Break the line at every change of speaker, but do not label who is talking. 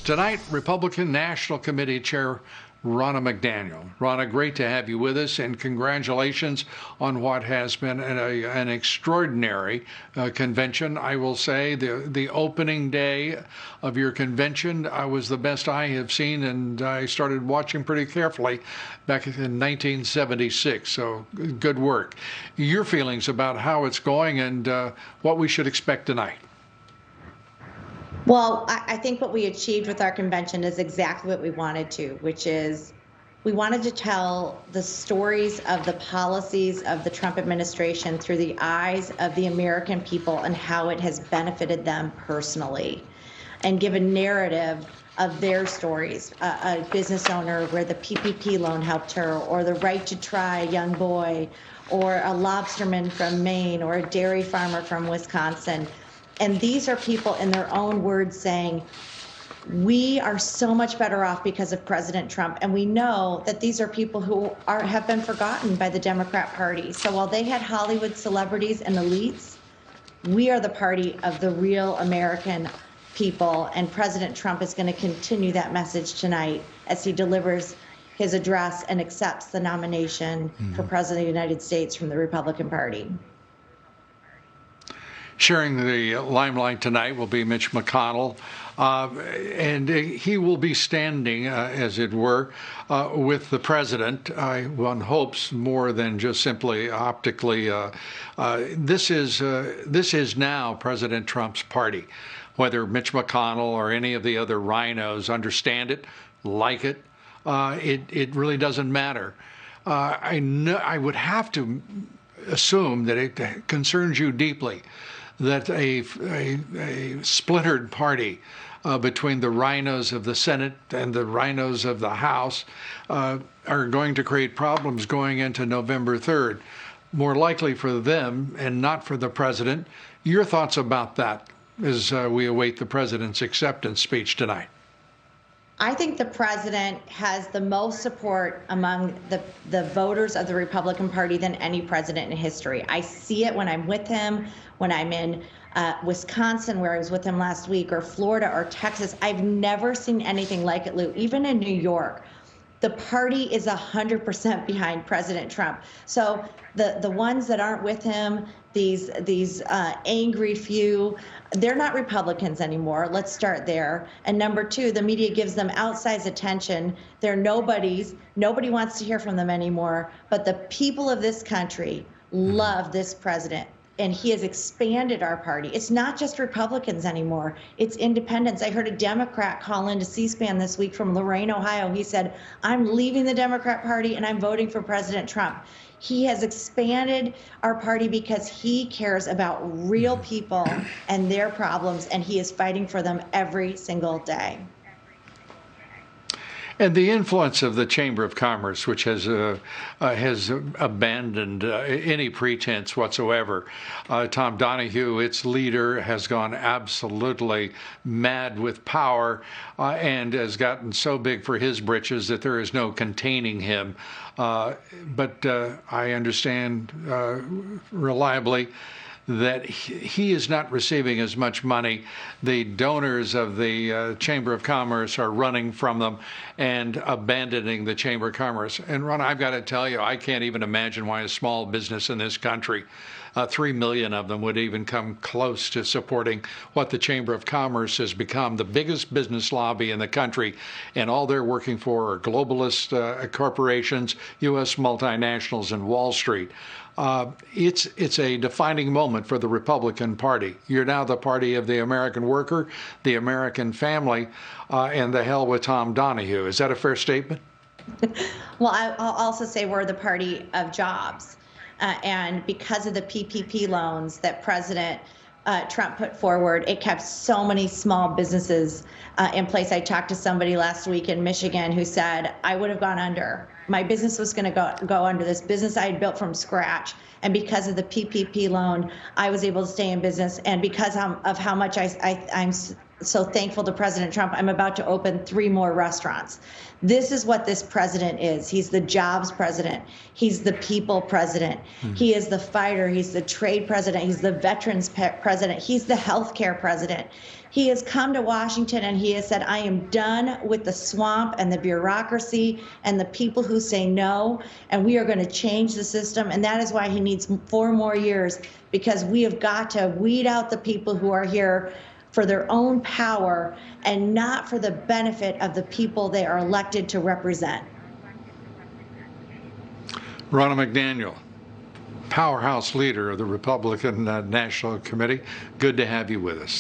Tonight, Republican National Committee Chair Ronna McDaniel. Ronna, great to have you with us, and congratulations on what has been an extraordinary convention. I will say the opening day of your convention was the best I have seen, and I started watching pretty carefully back in 1976, so good work. Your feelings about how it's going and what we should expect tonight?
Well, I think what we achieved with our convention is exactly what we wanted to, which is we wanted to tell the stories of the policies of the Trump administration through the eyes of the American people and how it has benefited them personally, and give a narrative of their stories. A business owner where the PPP loan helped her, or the right to try young boy, or a lobsterman from Maine, or a dairy farmer from Wisconsin. And these are people in their own words saying, we are so much better off because of President Trump. And we know that these are people who have been forgotten by the Democrat Party. So while they had Hollywood celebrities and elites, we are the party of the real American people. And President Trump is going to continue that message tonight as he delivers his address and accepts the nomination for President of the United States from the Republican Party.
Sharing the limelight tonight will be Mitch McConnell, and he will be standing, as it were, with the president. One hopes more than just simply optically. This is now President Trump's party. Whether Mitch McConnell or any of the other rhinos understand it, like it, it really doesn't matter. I would have to assume that it concerns you deeply that a splintered party between the rhinos of the Senate and the rhinos of the House are going to create problems going into November 3rd, more likely for them and not for the president. Your thoughts about that as we await the president's acceptance speech tonight?
I think the president has the most support among the voters of the Republican Party than any president in history. I see it when I'm with him, when I'm in Wisconsin, where I was with him last week, or Florida or Texas. I've never seen anything like it, Lou. Even in New York, the party is 100% behind President Trump. So the ones that aren't with him, these angry few, they're not Republicans anymore. Let's start there. And number two, the media gives them outsized attention. They're nobodies. Nobody wants to hear from them anymore. But the people of this country love this president. And he has expanded our party. It's not just Republicans anymore. It's independents. I heard a Democrat call into C-SPAN this week from Lorain, Ohio. He said, I'm leaving the Democrat Party and I'm voting for President Trump. He has expanded our party because he cares about real people and their problems, and he is fighting for them every single day.
And the influence of the Chamber of Commerce, which has abandoned any pretense whatsoever. Tom Donahue, its leader, has gone absolutely mad with power and has gotten so big for his britches that there is no containing him. But I understand reliably that he is not receiving as much money. The donors of the Chamber of Commerce are running from them and abandoning the Chamber of Commerce. And Ron, I've got to tell you, I can't even imagine why a small business in this country, 3 million of them, would even come close to supporting what the Chamber of Commerce has become, the biggest business lobby in the country. And all they're working for are globalist corporations, U.S. multinationals, and Wall Street. It's a defining moment for the Republican Party. You're now the party of the American worker, the American family, and the hell with Tom Donahue. Is that a fair statement?
Well, I'll also say we're the party of jobs. And because of the PPP loans that President Trump put forward, it kept so many small businesses in place. I talked to somebody last week in Michigan who said, I would have gone under. My business was going to go under. This business I had built from scratch. And because of the PPP loan, I was able to stay in business. And because of how much I'm so thankful to President Trump. I'm about to open 3 more restaurants. This is what this president is. He's the jobs president. He's the people president. He is the fighter. He's the trade president. He's the veterans president. He's the healthcare president. He has come to Washington and he has said, I am done with the swamp and the bureaucracy and the people who say no, and we are going to change the system. And that is why he needs 4 more years, because we have got to weed out the people who are here for their own power and not for the benefit of the people they are elected to represent.
Ronna McDaniel, powerhouse leader of the Republican National Committee, good to have you with us.